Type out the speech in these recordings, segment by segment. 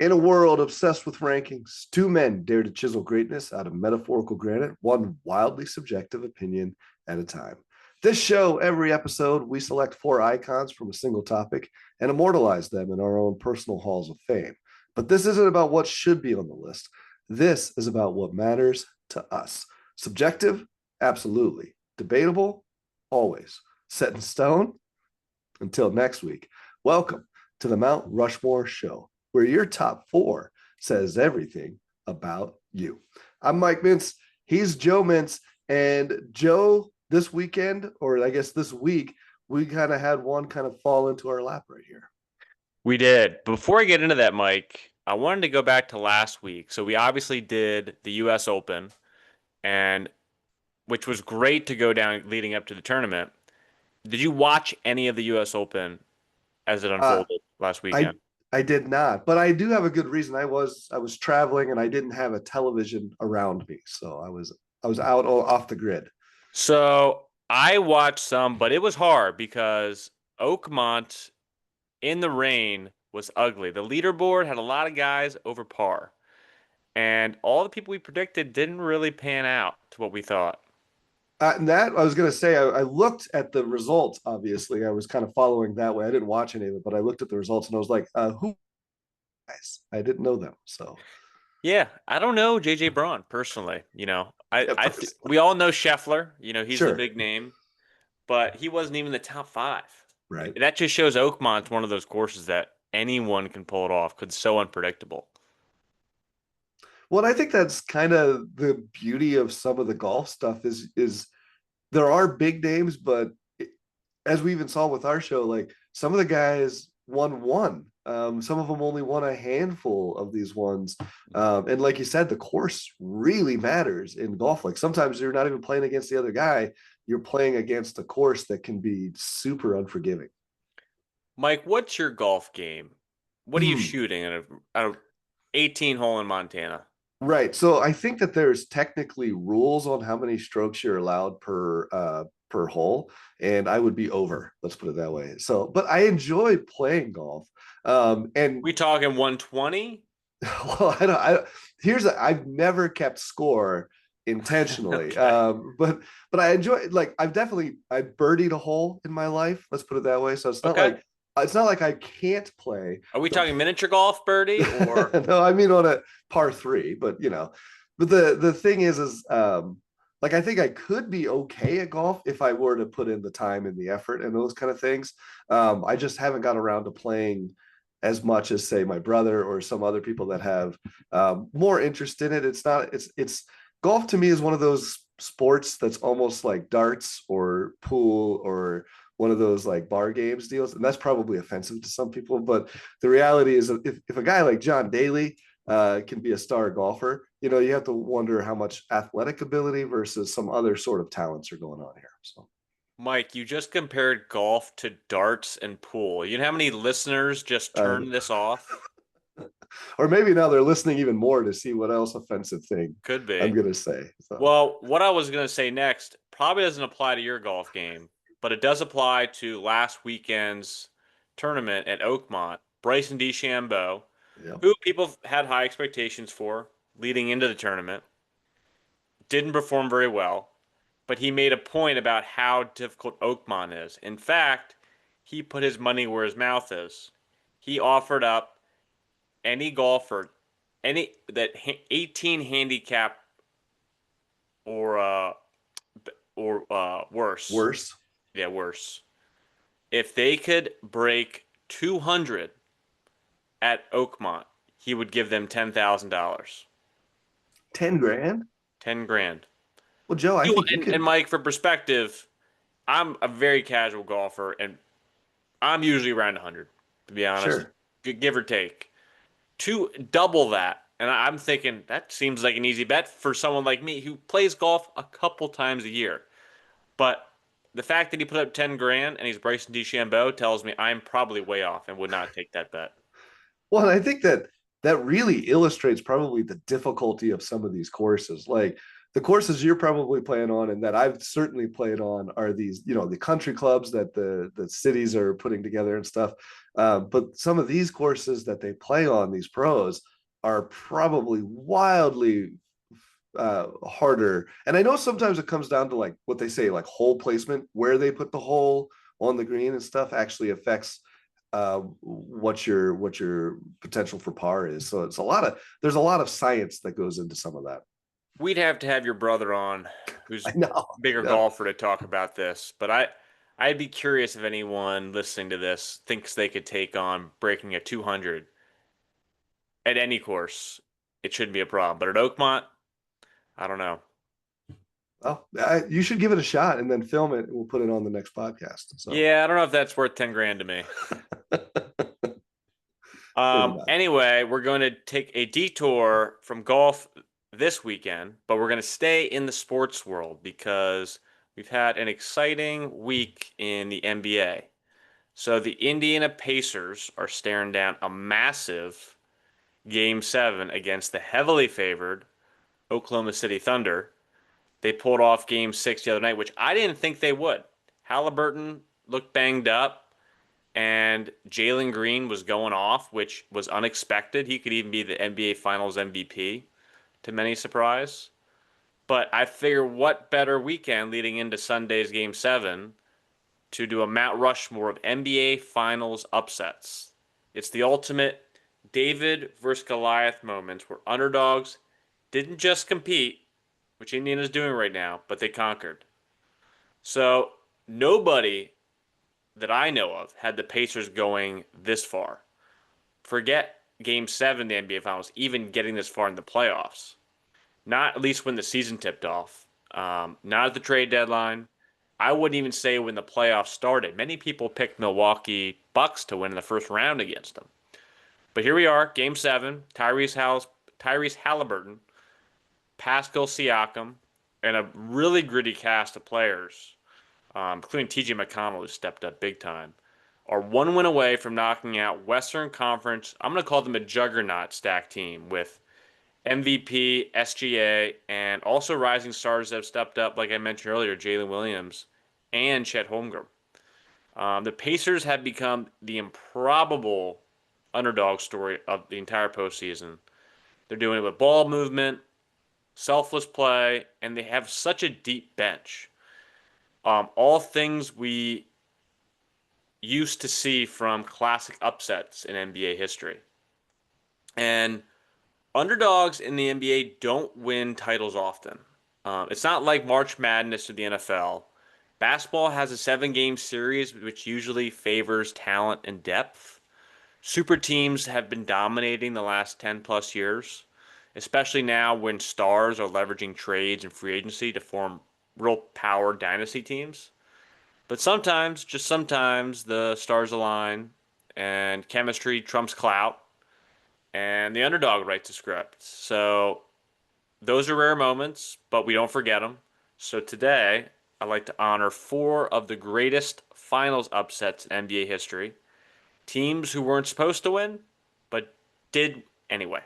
In a world obsessed with rankings, two men dare to chisel greatness out of metaphorical granite, one wildly subjective opinion at a time. This show, every episode, we select four icons from a single topic and immortalize them in our own personal halls of fame. But this isn't about what should be on the list. This is about what matters to us. Subjective? Absolutely. Debatable? Always. Set in stone? Until next week, welcome to the Mount Rushmore Show, where your top four says everything about you. I'm Mike Mintz. He's Joe Mintz. And Joe, this weekend, or I guess this week, we kind of had one kind of fall into our lap right here. We did. Before I get into that, Mike, I wanted to go back to last week. So we obviously did the US Open, and which was great to go down leading up to the tournament. Did you watch any of the US Open as it Uh, unfolded last I weekend? I did not, but I do have a good reason. I was traveling and I didn't have a television around me, so I was out off the grid. So I watched some, but it was hard because Oakmont in the rain was ugly. The leaderboard had a lot of guys over par, and all the people we predicted didn't really pan out to what we thought. And that I was going to say, I looked at the results. Obviously, I was kind of following that way. I didn't watch any of it, but I looked at the results and I was like, "Who guys? I didn't know them." So, Yeah, I don't know JJ Braun personally. yeah, We all know Scheffler. He's the sure, big name, but he wasn't even the top five. right. That just shows Oakmont's one of those courses that anyone can pull it off because it's so unpredictable. Well, I think that's kind of the beauty of some of the golf stuff is there are big names, but as we even saw with our show, like some of the guys won one. Some of them only won a handful of these ones. And like you said, the course really matters in golf. Like sometimes you're not even playing against the other guy, you're playing against a course that can be super unforgiving. Mike, what's your golf game? What are you Hmm. shooting at a 18 hole in Montana? Right. So I think that there's technically rules on how many strokes you're allowed per hole, and I would be over. Let's put it that way. So, but I enjoy playing golf. And We talking 120? well, here's I've never kept score intentionally, Okay. but I enjoy, like, I birdied a hole in my life. Let's put it that way. So Okay. it's not like I can't play. Are we The talking miniature golf, Birdie, or no, I mean on a par three, but but the thing is like I think I could be okay at golf if I were to put in the time and the effort and those kind of things. I just haven't got around to playing as much as say my brother or some other people that have more interest in it. It's not it's golf to me is one of those sports that's almost like darts or pool or one of those like bar games deals, and that's probably offensive to some people. But the reality is, if a guy like John Daly can be a star golfer, you have to wonder how much athletic ability versus some other sort of talents are going on here. So, Mike, you just compared golf to darts and pool. You know how many listeners just uh, turned this off? or maybe now they're listening even more to see what else offensive thing Could I'm be. gonna say. So, Well, what I was going to say next probably doesn't apply to your golf game, but it does apply to last weekend's tournament at Oakmont. Bryson DeChambeau, yeah. who people had high expectations for leading into the tournament, didn't perform very well, but he made a point about how difficult Oakmont is. In fact, he put his money where his mouth is. He offered up any golfer, any that 18 handicap or worse. Worse. Yeah, worse. If they could break 200 at Oakmont, he would give them $10,000. 10 grand. 10 grand. Well, Joe, I think you And could. Mike, for perspective, I'm a very casual golfer, and I'm usually around 100, to be honest, Sure. give or take. To double that, and I'm thinking that seems like an easy bet for someone like me who plays golf a couple times a year. But the fact that he put up 10 grand and he's Bryson DeChambeau tells me I'm probably way off and would not take that bet. Well, I think that really illustrates probably the difficulty of some of these courses. Like The courses you're probably playing on and that I've certainly played on are these, the country clubs that the cities are putting together and stuff. But some of these courses that they play on, these pros, are probably wildly harder. And I know sometimes it comes down to like what they say, like hole placement, where they put the hole on the green and stuff actually affects what your potential for par is. So there's a lot of science that goes into some of that. We'd have to have your brother on, who's I know. bigger Yeah. golfer, to talk about this. But I'd be curious if anyone listening to this thinks they could take on breaking a 200 at any course. It shouldn't be a problem. But at Oakmont, I don't know. Well, you should give it a shot and then film it. And we'll put it on the next podcast. So Yeah, I don't know if that's worth 10 grand to me. maybe not. Anyway, we're going to take a detour from golf this weekend, but we're going to stay in the sports world because we've had an exciting week in the NBA. So the Indiana Pacers are staring down a massive Game 7 against the heavily favored Oklahoma City Thunder. They pulled off Game 6 the other night, which I didn't think they would. Halliburton looked banged up, and Jalen Green was going off, which was unexpected. He could even be the NBA Finals MVP, to many surprise. But I figure what better weekend leading into Sunday's Game 7 to do a Mount Rushmore of NBA Finals upsets. It's the ultimate David versus Goliath moments where underdogs didn't just compete, which Indiana's doing right now, but they conquered. So nobody that I know of had the Pacers going this far. Forget Game 7 of the NBA Finals, even getting this far in the playoffs. Not at least when the season tipped off. Not at the trade deadline. I wouldn't even say when the playoffs started. Many people picked Milwaukee Bucks to win in the first round against them. But here we are, Game 7, Tyrese Halliburton, Pascal Siakam, and a really gritty cast of players, including TJ McConnell, who stepped up big time, are one win away from knocking out Western Conference. I'm going to call them a juggernaut stack team with MVP, SGA, and also rising stars that have stepped up, like I mentioned earlier, Jalen Williams and Chet Holmgren. The Pacers have become the improbable underdog story of the entire postseason. They're doing it with ball movement, selfless play, and they have such a deep bench. All things we used to see from classic upsets in NBA history. And underdogs in the NBA don't win titles often. It's not like March Madness or the NFL. Basketball has a 7 game series, which usually favors talent and depth. Super teams have been dominating the last 10 plus years, especially now when stars are leveraging trades and free agency to form real power dynasty teams. But sometimes, just sometimes, the stars align and chemistry trumps clout, and the underdog writes the script. So those are rare moments, but we don't forget them. So today, I'd like to honor 4 of the greatest finals upsets in NBA history. Teams who weren't supposed to win, but did anyway.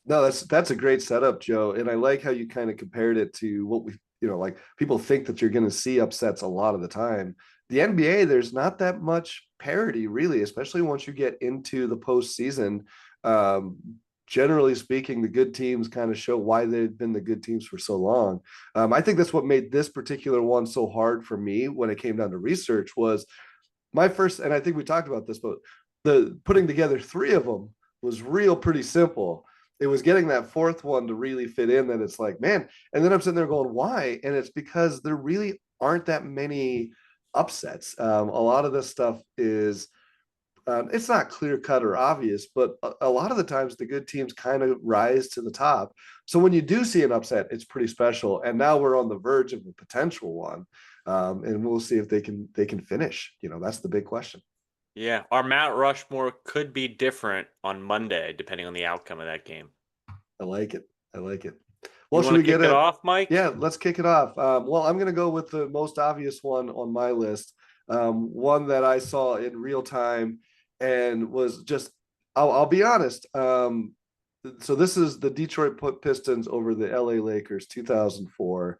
No, that's a great setup, Joe. And I like how you kind of compared it to what we, like people think that you're going to see upsets a lot of the time. The NBA, there's not that much parity, really, especially once you get into the postseason. Um, Generally speaking, the good teams kind of show why they've been the good teams for so long. I think that's what made this particular one so hard for me when it came down to research was my first, and I think we talked about this, but the putting together 3 of them was real pretty simple. It was getting that fourth one to really fit in that it's like, man, and then I'm sitting there going, why? And it's because there really aren't that many upsets. A lot of this stuff is it's not clear cut or obvious, but a lot of the times the good teams kind of rise to the top. So when you do see an upset, it's pretty special. And now we're on the verge of a potential one, and we'll see if they can finish. That's the big question. Yeah, our Mount Rushmore could be different on Monday, depending on the outcome of that game. I like it. I like it. Well, You should want we to get kick it it? off, Mike? Yeah, let's kick it off. Well, I'm going to go with the most obvious one on my list. One that I saw in real time and was just, I'll be honest. So this is the Detroit Pistons over the LA Lakers 2004.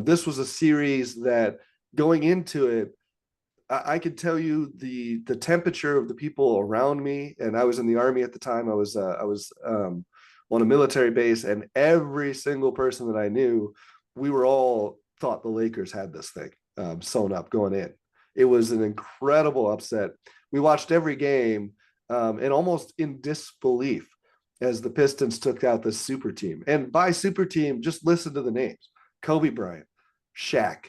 This was a series that going into it, I could tell you the temperature of the people around me, and I was in the army at the time. I was on a military base, and every single person that I knew, we were all thought the Lakers had this thing sewn up going in. It was an incredible upset. We watched every game and almost in disbelief as the Pistons took out this super team. And by super team, just listen to the names: Kobe Bryant, Shaq,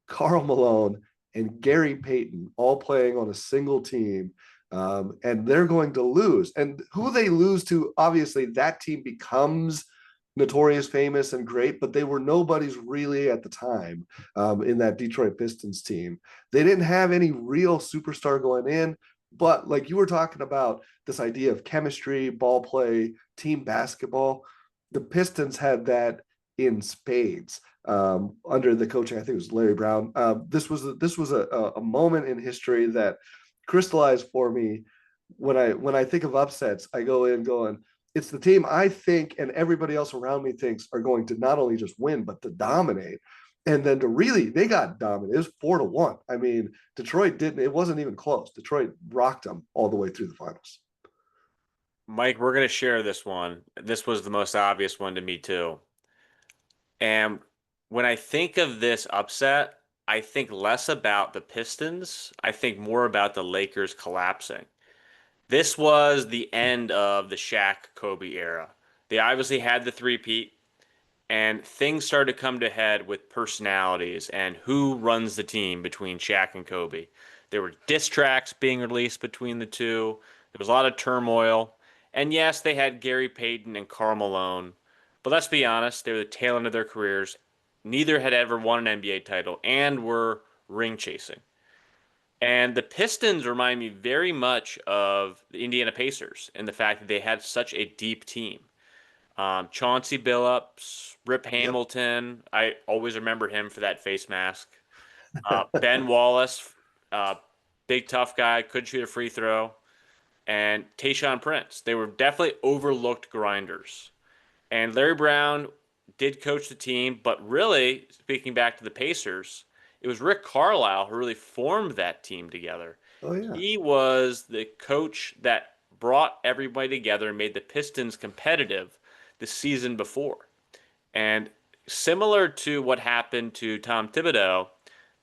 Karl Malone, and Gary Payton all playing on a single team. And they're going to lose. And who they lose to, obviously, that team becomes notorious, famous, and great, but they were nobody's really at the time in that Detroit Pistons team. They didn't have any real superstar going in, but like you were talking about, this idea of chemistry, ball play, team basketball, the Pistons had that in spades under the coaching. I think it was Larry Brown. This was a moment in history that crystallized for me. When I think of upsets, I go in going, it's the team I think and everybody else around me thinks are going to not only just win but to dominate. And then to really, they got dominated. It was 4-1. I mean, Detroit didn't. It wasn't even close. Detroit rocked them all the way through the finals. Mike, we're going to share this one. This was the most obvious one to me, too. And when I think of this upset, I think less about the Pistons. I think more about the Lakers collapsing. This was the end of the Shaq Kobe era. They obviously had the three-peat, and things started to come to head with personalities and who runs the team between Shaq and Kobe. There were diss tracks being released between the two. There was a lot of turmoil. And yes, they had Gary Payton and Karl Malone. But let's be honest, they were the tail end of their careers. Neither had ever won an NBA title and were ring chasing. And the Pistons remind me very much of the Indiana Pacers in the fact that they had such a deep team. Chauncey Billups, Rip Yep. Hamilton. I always remember him for that face mask. Ben Wallace, uh, big tough guy, could shoot a free throw, and Tayshaun Prince. They were definitely overlooked grinders. And Larry Brown did coach the team, but really, speaking back to the Pacers, it was Rick Carlisle who really formed that team together. Oh yeah. He was the coach that brought everybody together and made the Pistons competitive the season before. And similar to what happened to Tom Thibodeau,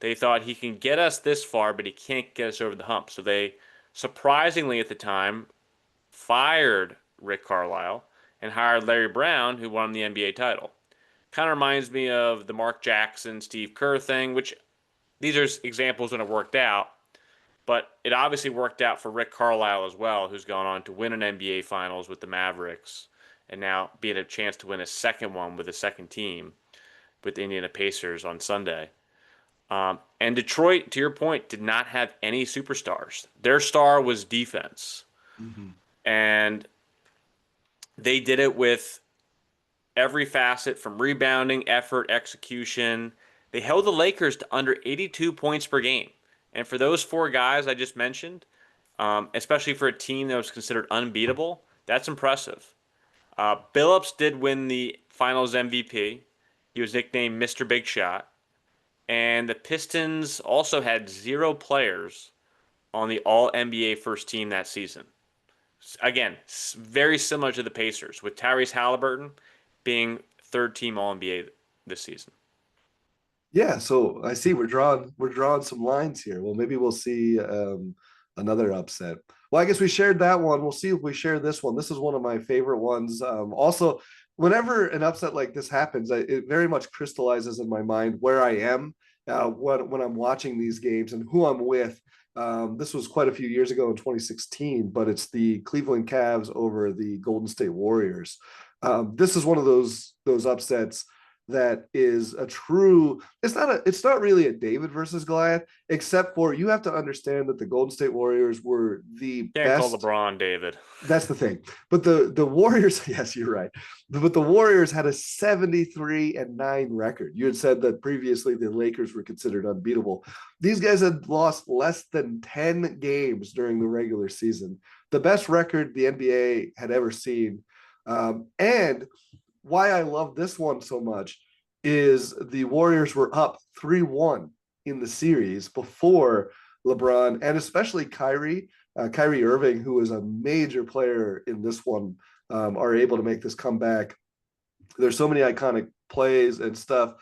they thought he can get us this far, but he can't get us over the hump. So they surprisingly at the time fired Rick Carlisle and hired Larry Brown, who won the NBA title. Kind of reminds me of the Mark Jackson, Steve Kerr thing, which these are examples when it worked out, but it obviously worked out for Rick Carlisle as well, who's gone on to win an NBA Finals with the Mavericks and now be in a chance to win a second one with a second team with the Indiana Pacers on Sunday. And Detroit, to your point, did not have any superstars. Their star was defense. Mm-hmm. And they did it with every facet from rebounding, effort, execution. They held the Lakers to under 82 points per game. And for those four guys I just mentioned, especially for a team that was considered unbeatable, that's impressive. Billups did win the Finals MVP. He was nicknamed Mr. Big Shot. And the Pistons also had zero players on the All NBA first team that season. Again, very similar to the Pacers, with Tyrese Halliburton being third team All NBA this season. Yeah, so I see we're drawing some lines here. Well, maybe we'll see another upset. Well, I guess we shared that one. We'll see if we share this one. This is one of my favorite ones. Also, whenever an upset like this happens, it very much crystallizes in my mind where I am when I'm watching these games and who I'm with. This was quite a few years ago in 2016, but it's the Cleveland Cavs over the Golden State Warriors. This is one of those upsets that is a true, it's not really a David versus Goliath, except for you have to understand that the Golden State Warriors were the Can't call best. LeBron David. That's the thing. But the Warriors, yes, you're right. But the Warriors had a 73-9 record. You had said that previously the Lakers were considered unbeatable. These guys had lost less than 10 games during the regular season. The best record the NBA had ever seen And why I love this one so much is the Warriors were up 3-1 in the series before LeBron and especially Kyrie Irving, who is a major player in this one, are able to make this comeback. There's so many iconic plays and stuff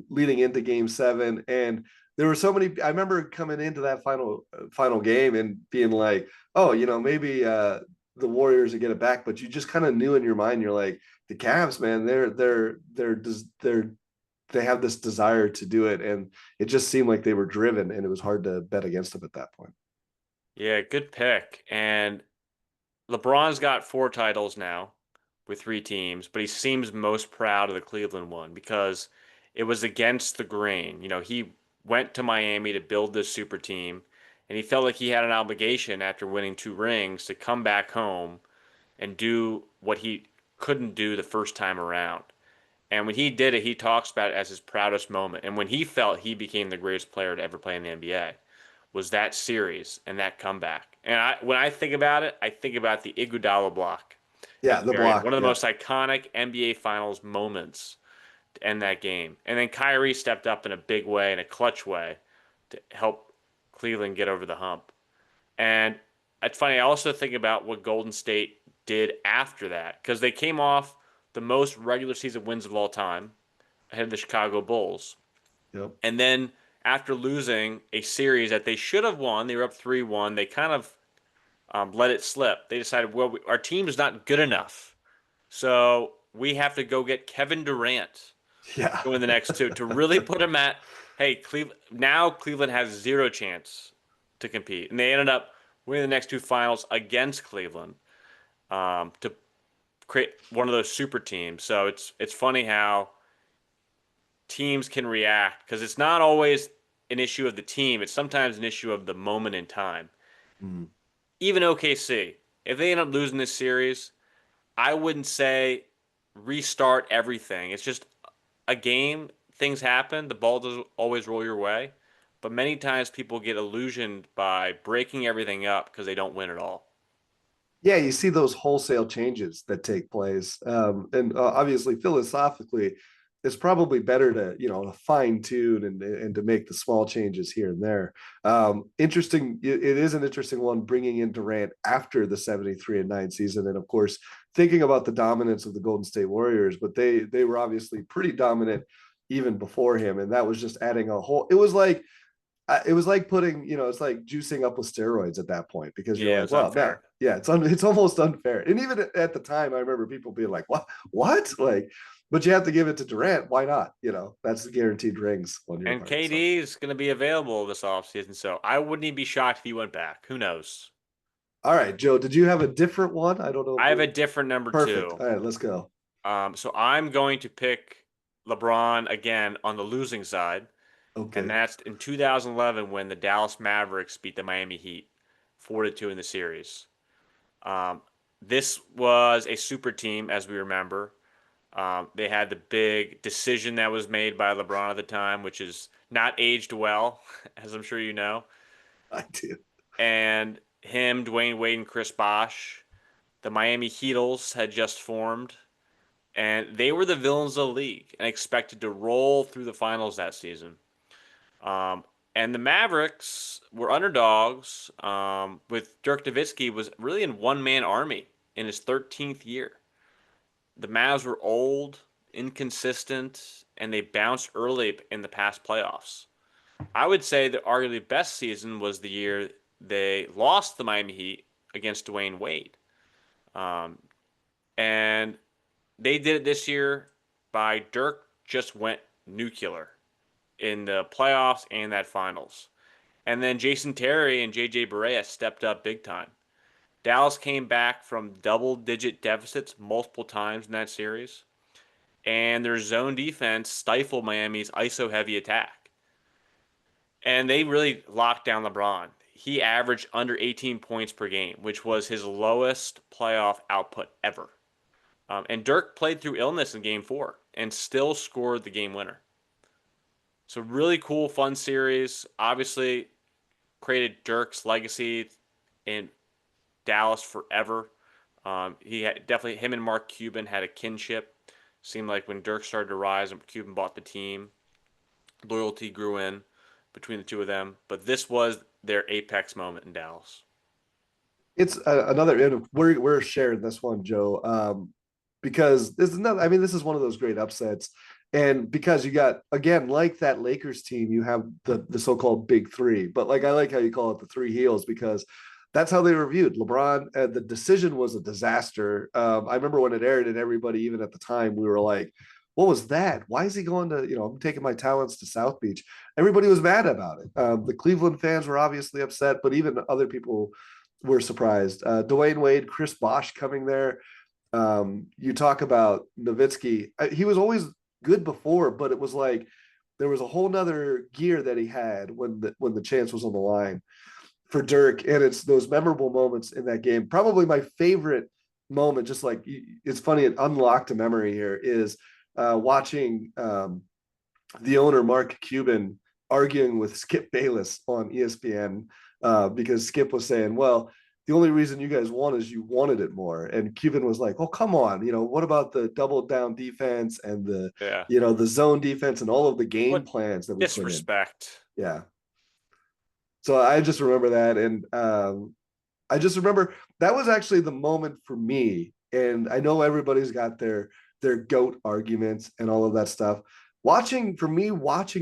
leading into Game 7, and there were so many. I remember coming into that final game and being like, "Oh, maybe the Warriors will get it back," but you just kind of knew in your mind, you're like, "The Cavs, man, they have this desire to do it," and it just seemed like they were driven, and it was hard to bet against them at that point. Yeah, good pick. And LeBron's got 4 titles now with 3 teams, but he seems most proud of the Cleveland one because it was against the grain. He went to Miami to build this super team, and he felt like he had an obligation after winning 2 rings to come back home and do what he couldn't do the first time around. And when he did it, he talks about it as his proudest moment. And when he felt he became the greatest player to ever play in the NBA, was that series and that comeback. And when I think about it, I think about the Iguodala block Yeah, at the the very end. block. One of the Yeah, most iconic NBA Finals moments to end that game. And then Kyrie stepped up in a big way, in a clutch way, to help Cleveland get over the hump. And it's funny, I also think about what Golden State did after that, because they came off the most regular season wins of all time ahead of the Chicago Bulls. yep, And then after losing a series that they should have won, they were up 3-1. They kind of let it slip. They decided, well, our team is not good enough. So we have to go get Kevin Durant yeah, to win the next 2 to really put him at, hey, Cleveland, now Cleveland has zero chance to compete. And they ended up winning the next 2 finals against Cleveland to create one of those super teams. So it's funny how teams can react because it's not always an issue of the team. It's sometimes an issue of the moment in time. mm. Even OKC, if they end up losing this series, I wouldn't say restart everything. It's just a game. Things happen. The ball doesn't always roll your way. But many times people get illusioned by breaking everything up because they don't win at all. Yeah, you see those wholesale changes that take place, and obviously philosophically, it's probably better to to fine tune and to make the small changes here and there. Interesting, it is an interesting one bringing in Durant after the 73-9 season, and of course thinking about the dominance of the Golden State Warriors, but they were obviously pretty dominant even before him, and that was just adding a whole. It was like putting, it's like juicing up with steroids at that point because you're Yeah, it like, was well, now, unfair. yeah, it's almost unfair. And even at the time, I remember people being like, what, like, but you have to give it to Durant. Why not? That's the guaranteed rings on your And part. So, KD is going to be available this offseason, so I wouldn't even be shocked if he went back. Who knows? all right, Joe, did you have a different one? I don't know if I have we're a different number perfect. two. All right, let's go. So I'm going to pick LeBron again on the losing side, and Okay. that's in 2011 when the Dallas Mavericks beat the Miami Heat 4-2 in the series. Um, this was a super team, as we remember. They had the big decision that was made by LeBron at the time, which is not aged well, as I'm sure you know. I do. And him, Dwayne Wade, and Chris Bosh, the Miami Heatles had just formed, and they were the villains of the league and expected to roll through the finals that season. Um, and the Mavericks were underdogs. With Dirk Nowitzki was really in one man army in his 13th year. The Mavs were old, inconsistent, and they bounced early in the past playoffs. I would say the arguably best season was the year they lost the Miami Heat against Dwayne Wade. Um, and they did it this year by Dirk just went nuclear in the playoffs and that finals. And then Jason Terry and JJ Barea stepped up big time. Dallas came back from double digit deficits multiple times in that series, and their zone defense stifled Miami's ISO heavy attack. And they really locked down LeBron. He averaged under 18 points per game, which was his lowest playoff output ever. And Dirk played through illness in game 4 and still scored the game winner. So, really cool, fun series. Obviously, created Dirk's legacy in Dallas forever. He had, definitely him and Mark Cuban had a kinship. Seemed like when Dirk started to rise and Cuban bought the team, loyalty grew in between the two of them. But this was their apex moment in Dallas. It's another. We're sharing this one, Joe, because this is not. I mean, this is one of those great upsets, and because you got again like that Lakers team, you have the so-called big three. But like I like how you call it the three heels because that's how they were viewed. LeBron, the decision was a disaster. I remember when it aired, and everybody, even at the time, we were like, "What was that? Why is he going to? I'm taking my talents to South Beach." Everybody was mad about it. The Cleveland fans were obviously upset, but even other people were surprised. Dwayne Wade, Chris Bosh coming there. You talk about Nowitzki. He was always good before, but it was like there was a whole nother gear that he had when the chance was on the line for Dirk. And it's those memorable moments in that game. Probably my favorite moment, just like it's funny, it unlocked a memory here, is watching the owner, Mark Cuban, arguing with Skip Bayless on ESPN because Skip was saying, well, the only reason you guys won is you wanted it more. And Cuban was like, oh, come on. What about the double down defense and Yeah. the zone defense and all of the game What plans that we put in? disrespect. Yeah. So I just remember that. And I just remember that was actually the moment for me. And I know everybody's got their goat arguments and all of that stuff. Watching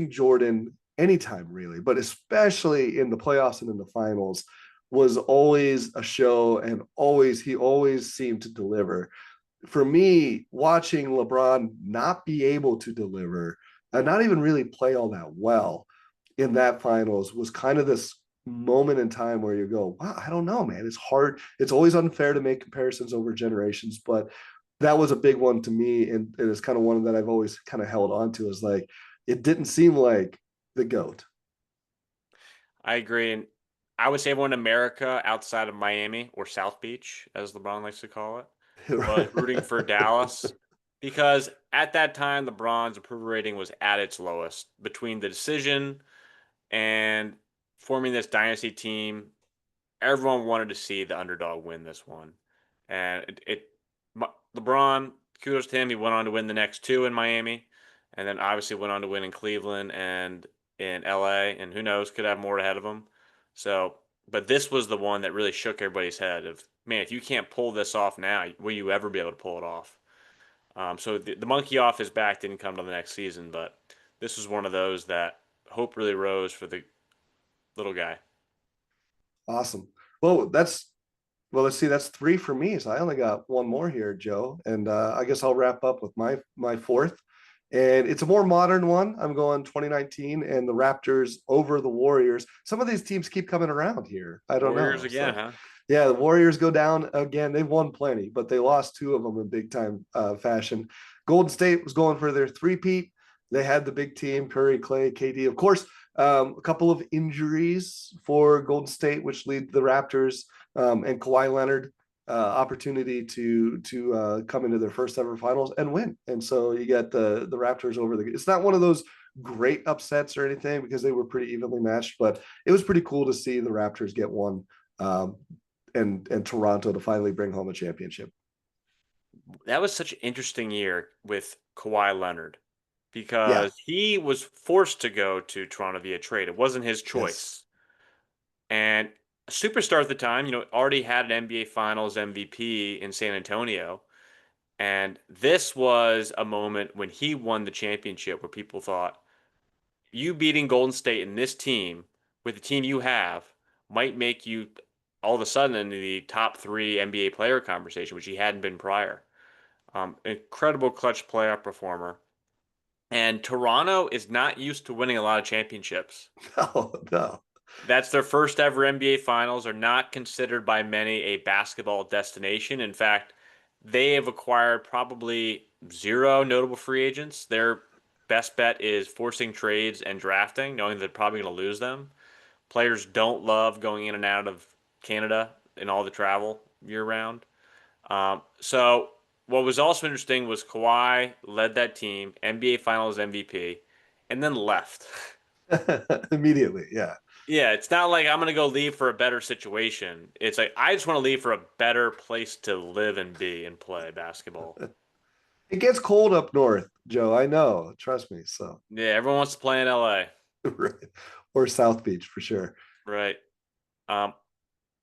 Jordan anytime really, but especially in the playoffs and in the finals was always a show and he always seemed to deliver. For me, watching LeBron not be able to deliver and not even really play all that well in that finals was kind of this moment in time where you go, wow, I don't know, man. It's hard. It's always unfair to make comparisons over generations, but that was a big one to me. And it's kind of one that I've always kind of held on to is like, it didn't seem like the GOAT. I agree. And I would say everyone in America outside of Miami or South Beach, as LeBron likes to call it, was rooting for Dallas because at that time, LeBron's approval rating was at its lowest between the decision and forming this dynasty team. Everyone wanted to see the underdog win this one. And LeBron, kudos to him. He went on to win the next two in Miami and then obviously went on to win in Cleveland and in LA. And who knows, could have more ahead of him. So, but this was the one that really shook everybody's head of, man, if you can't pull this off now, will you ever be able to pull it off? So the monkey off his back didn't come to the next season, but this was one of those that hope really rose for the little guy. Awesome. Well, let's see. That's three for me. So I only got one more here, Joe, and I guess I'll wrap up with my fourth. And it's a more modern one. I'm going 2019 and the Raptors over the Warriors. Some of these teams keep coming around here. I don't Warriors know. again, So huh? yeah, the Warriors go down again. They've won plenty, but they lost two of them in big time fashion. Golden State was going for their three-peat. They had the big team, Curry, Clay, KD. Of course, a couple of injuries for Golden State, which lead the Raptors and Kawhi Leonard opportunity to come into their first ever finals and win. And so you get the Raptors over the. It's not one of those great upsets or anything because they were pretty evenly matched, but it was pretty cool to see the Raptors get one and Toronto to finally bring home a championship. That was such an interesting year with Kawhi Leonard Yeah. because he was forced to go to Toronto via trade. It wasn't his Yes. choice. And a superstar at the time, already had an NBA Finals MVP in San Antonio. And this was a moment when he won the championship where people thought, you beating Golden State in this team with the team you have might make you all of a sudden in the top three NBA player conversation, which he hadn't been prior. Incredible clutch playoff performer. And Toronto is not used to winning a lot of championships. No, no. That's their first ever NBA Finals, are not considered by many a basketball destination. In fact, they have acquired probably zero notable free agents. Their best bet is forcing trades and drafting, knowing they're probably going to lose them. Players don't love going in and out of Canada and all the travel year round. So what was also interesting was Kawhi led that team, NBA Finals MVP, and then left. Immediately. Yeah. Yeah, it's not like I'm gonna go leave for a better situation. It's like I just want to leave for a better place to live and be and play basketball. It gets cold up north, Joe. I know. Trust me. So, Yeah, everyone wants to play in LA. right. Or South Beach for sure. Right. Um,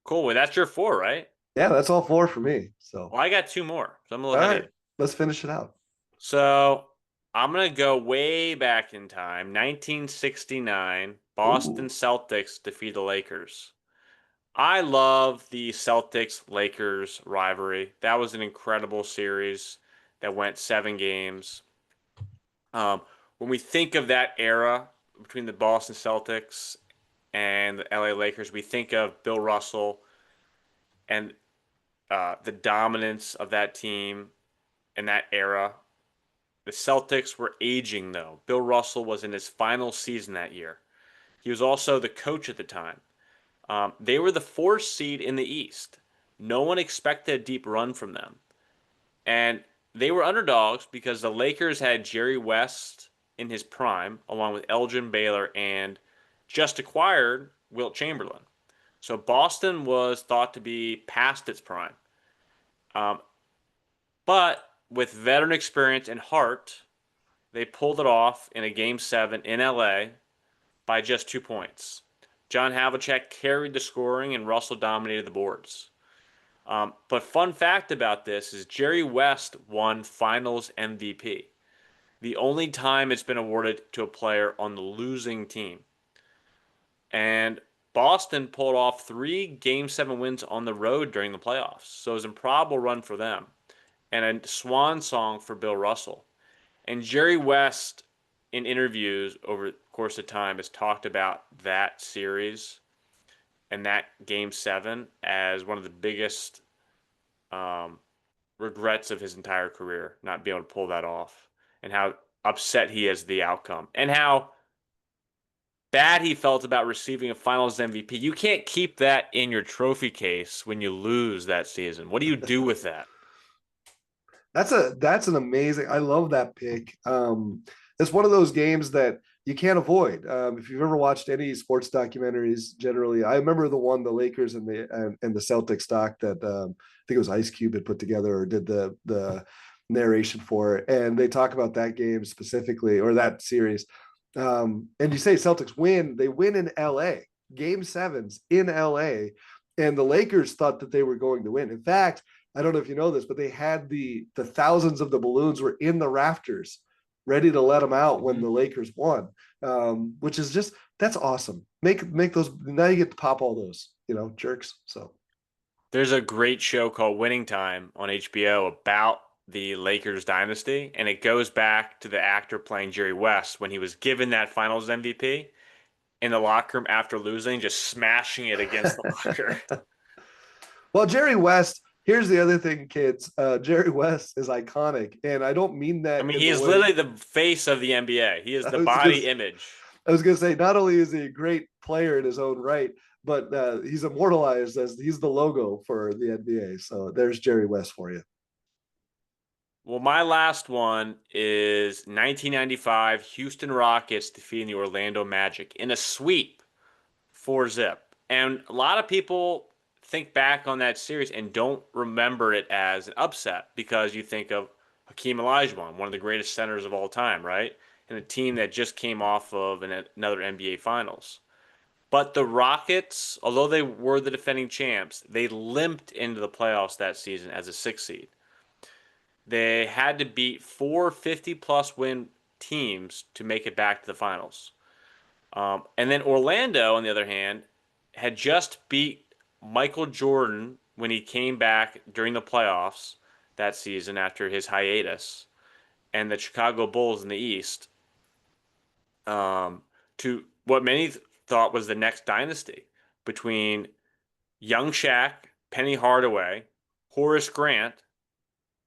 cool. Well, that's your four, right? Yeah, that's all four for me. So, Well, I got two more, so I'm a little all ahead of right, you. let's finish it out. So I'm gonna go way back in time, 1969. Boston Ooh. Celtics defeat the Lakers. I love the Celtics Lakers rivalry. That was an incredible series that went 7 games. When we think of that era between the Boston Celtics and the LA Lakers, we think of Bill Russell and the dominance of that team in that era. The Celtics were aging, though. Bill Russell was in his final season that year. He was also the coach at the time. They were the fourth seed in the East. No one expected a deep run from them. And they were underdogs because the Lakers had Jerry West in his prime, along with Elgin Baylor and just acquired Wilt Chamberlain. So Boston was thought to be past its prime. Um, but with veteran experience and heart, they pulled it off in a game seven in LA by just 2 points. John Havlicek carried the scoring and Russell dominated the boards. But fun fact about this is Jerry West won Finals MVP, the only time it's been awarded to a player on the losing team. And Boston pulled off 3 Game 7 wins on the road during the playoffs, so it was an improbable run for them and a swan song for Bill Russell. And Jerry West, in interviews over the course of time, has talked about that series and that Game 7 as one of the biggest um, regrets of his entire career, not being able to pull that off, and how upset he is the outcome, and how bad he felt about receiving a Finals MVP. You can't keep that in your trophy case when you lose that season. What do you do with that? That's an amazing. I love that pick. It's one of those games that you can't avoid. If you've ever watched any sports documentaries, generally, I remember the one the Lakers and the Celtics doc that I think it was Ice Cube had put together or did the narration for it, and they talk about that game specifically or that series. And you say Celtics win, they win in L.A. Game sevens in L.A. And the Lakers thought that they were going to win. In fact, I don't know if you know this, but they had the thousands of the balloons were in the rafters, ready to let them out when the Lakers won, which is just that's awesome. Make those now you get to pop all those jerks. So There's a great show called Winning Time on HBO about the Lakers dynasty, and it goes back to the actor playing Jerry West when he was given that Finals MVP in the locker room after losing, just smashing it against the locker. well, Jerry West. Here's the other thing, kids. Jerry West is iconic, and I don't mean I that mean, in he the is way literally the face of the NBA. He is I the was gonna, body image. I was gonna say. Not only is he a great player in his own right, but he's immortalized as he's the logo for the NBA. So there's Jerry West for you. Well, my last one is 1995 Houston Rockets defeating the Orlando Magic in a sweep 4-zip. And a lot of people think back on that series and don't remember it as an upset because you think of Hakeem Olajuwon, one of the greatest centers of all time, right? And a team that just came off of another NBA Finals. But the Rockets, although they were the defending champs, they limped into the playoffs that season as a 6 seed. They had to beat 450 plus win teams to make it back to the finals. And then Orlando, on the other hand, had just beat Michael Jordan when he came back during the playoffs that season after his hiatus, and the Chicago Bulls in the East, um, to what many thought was the next dynasty between young Shaq, Penny Hardaway, Horace Grant,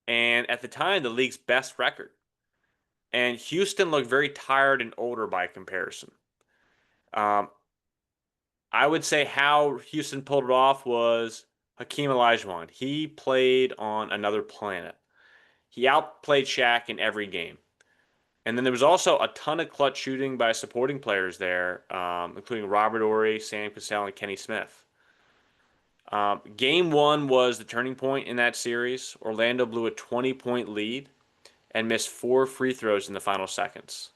and at the time the league's best record. And Houston looked very tired and older by comparison. Um, I would say how Houston pulled it off was Hakeem Olajuwon. He played on another planet. He outplayed Shaq in every game. And then there was also a ton of clutch shooting by supporting players there, including Robert Ory, Sam Cassell, and Kenny Smith. Game one was the turning point in that series. Orlando blew a 20-point lead and missed 4 free throws in the final seconds.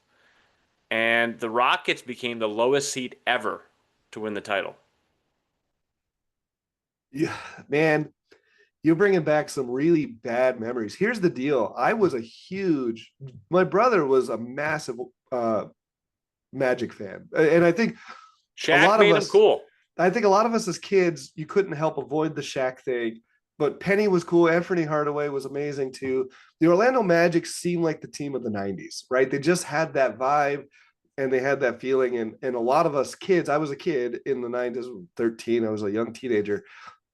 And the Rockets became the lowest seed ever to win the title. Yeah, man, you're bringing back some really bad memories. Here's the deal. My brother was a massive Magic fan. And a Shaq lot of made him us, cool. I think a lot of us as kids, you couldn't help avoid the Shaq thing. But Penny was cool. Anthony Hardaway was amazing too. The Orlando Magic seemed like the team of the 90s, right? They just had that vibe and they had that feeling. And a lot of us kids, I was a kid in the 90s, 13, I was a young teenager.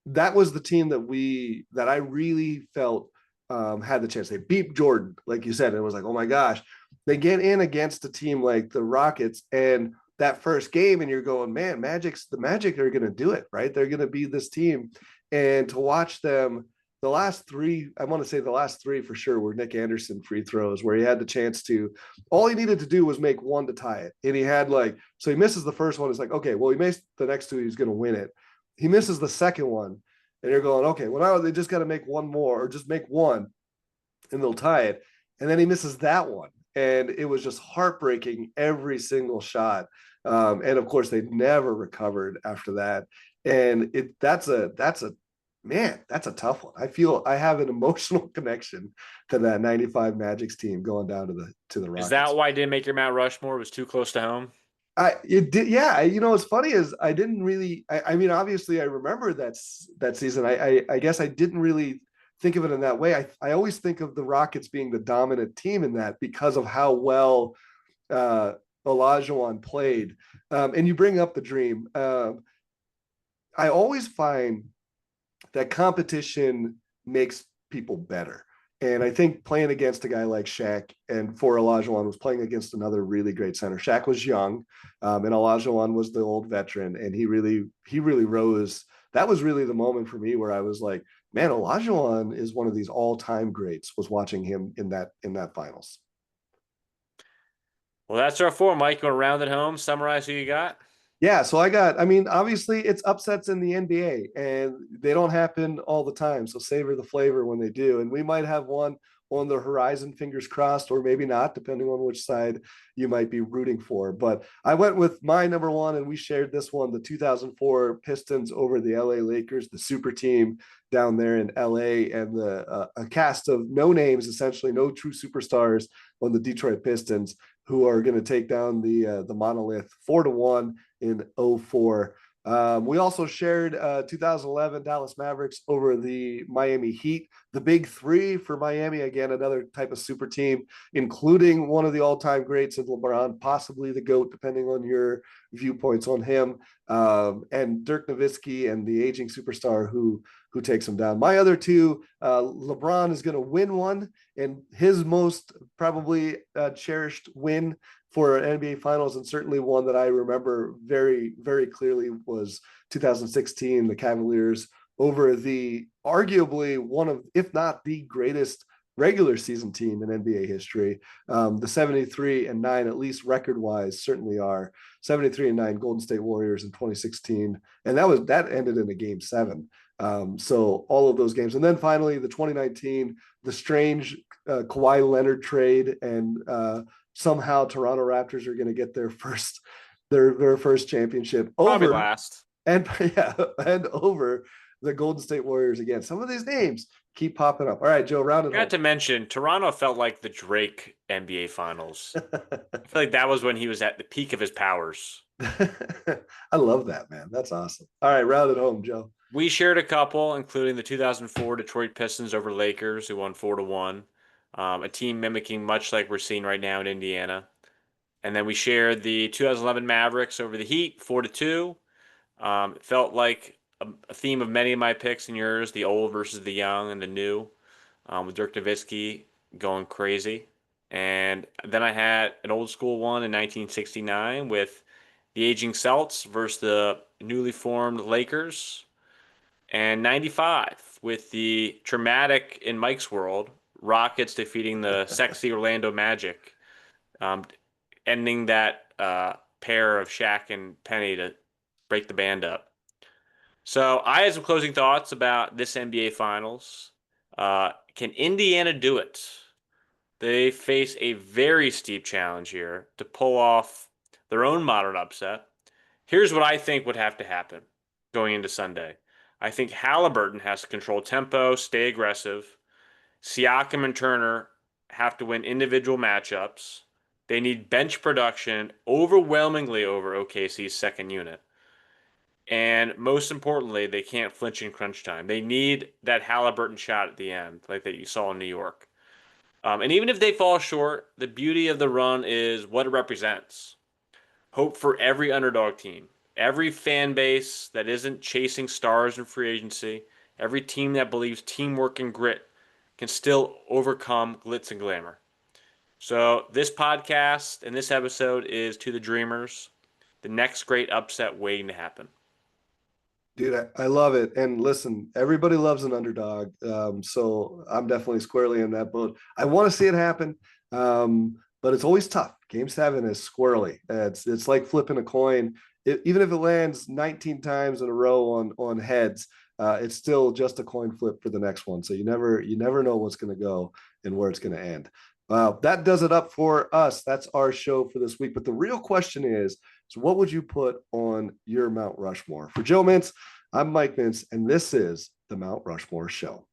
That was the team that I really felt had the chance. They beat Jordan, like you said. And it was like, oh my gosh, they get in against a team like the Rockets, and that first game, and you're going, man, the Magic are going to do it, right? They're going to be this team, and to watch them. The last three, I want to say the last three for sure, were Nick Anderson free throws where he had the chance to. All he needed to do was make one to tie it, and he had so he misses the first one. It's like, okay, well, he makes the next two, he's going to win it. He misses the second one, and you're going, okay, well, now they just got to make one more or just make one and they'll tie it. And then he misses that one. And it was just heartbreaking every single shot. And of course, they never recovered after that. And that's a tough one. I feel I have an emotional connection to that 95 Magic's team going down to the Is that Rockets. why I didn't make your Mount Rushmore? It was too close to home? It did, yeah. What's funny is I didn't really. I mean, obviously, I remember that season. I guess I didn't really think of it in that way. I always think of the Rockets being the dominant team in that because of how well uh, Olajuwon played. And you bring up the dream. I always find that competition makes people better. And I think playing against a guy like Shaq and for Olajuwon was playing against another really great center. Shaq was young, and Olajuwon was the old veteran, and he really rose. That was really the moment for me where I was like, man, Olajuwon is one of these all-time greats. Was watching him in that finals. Well, that's our four. Mike, you want to round it home? Summarize who you got? Yeah, so I mean, obviously it's upsets in the NBA and they don't happen all the time. So savor the flavor when they do. And we might have one on the horizon, fingers crossed, or maybe not, depending on which side you might be rooting for. But I went with my number one, and we shared this one, the 2004 Pistons over the LA Lakers, the super team down there in LA, and a cast of no names, essentially no true superstars on the Detroit Pistons, who are going to take down the monolith 4-1 in '04. We also shared 2011 Dallas Mavericks over the Miami Heat, the big three for Miami. Again, another type of super team, including one of the all-time greats in LeBron, possibly the GOAT, depending on your viewpoints on him, and Dirk Nowitzki and the aging superstar who takes him down. My other two, LeBron is going to win one, and his most probably cherished win for an NBA Finals, and certainly one that I remember very, very clearly was 2016, the Cavaliers over the arguably one of, if not the greatest regular season team in NBA history. The 73-9, at least record wise, certainly are 73-9 Golden State Warriors in 2016, and that ended in a game seven. So all of those games, and then finally the 2019, the strange Kawhi Leonard trade, and somehow Toronto Raptors are going to get their first championship Probably over last. and yeah, and over the Golden State Warriors again. Some of these names keep popping up. All right, Joe, round it Not home. to mention, Toronto felt like the Drake NBA Finals. I feel like that was when he was at the peak of his powers. I love that, man. That's awesome. All right, round it home, Joe. We shared a couple, including the 2004 Detroit Pistons over Lakers, who won 4-1. A team mimicking much like we're seeing right now in Indiana. And then we shared the 2011 Mavericks over the Heat, 4-2. It felt like a theme of many of my picks and yours, the old versus the young and the new, with Dirk Nowitzki going crazy. And then I had an old school one in 1969 with the aging Celts versus the newly formed Lakers, and 95 with the dramatic, in Mike's world, Rockets defeating the sexy Orlando Magic um, ending that pair of Shaq and Penny to break the band up. So I have some closing thoughts about this NBA Finals. Can Indiana do it? They face a very steep challenge here to pull off their own modern upset. Here's what I think would have to happen going into Sunday. I think Halliburton has to control tempo, stay aggressive. Siakam and Turner have to win individual matchups. They need bench production overwhelmingly over OKC's second unit. And most importantly, they can't flinch in crunch time. They need that Halliburton shot at the end, like that you saw in New York. And even if they fall short, the beauty of the run is what it represents. Hope for every underdog team, every fan base that isn't chasing stars in free agency, every team that believes teamwork and grit can still overcome glitz and glamour. So, this podcast and this episode is to the Dreamers, the next great upset waiting to happen. Dude, I love it. And listen, everybody loves an underdog. So I'm definitely squarely in that boat. I want to see it happen. But it's always tough. Game 7 is squirrely. It's like flipping a coin. Even if it lands 19 times in a row on heads, it's still just a coin flip for the next one. So you never know what's going to go and where it's going to end. That does it up for us. That's our show for this week. But the real question is, so what would you put on your Mount Rushmore? For Joe Mintz, I'm Mike Mintz, and this is the Mount Rushmore Show.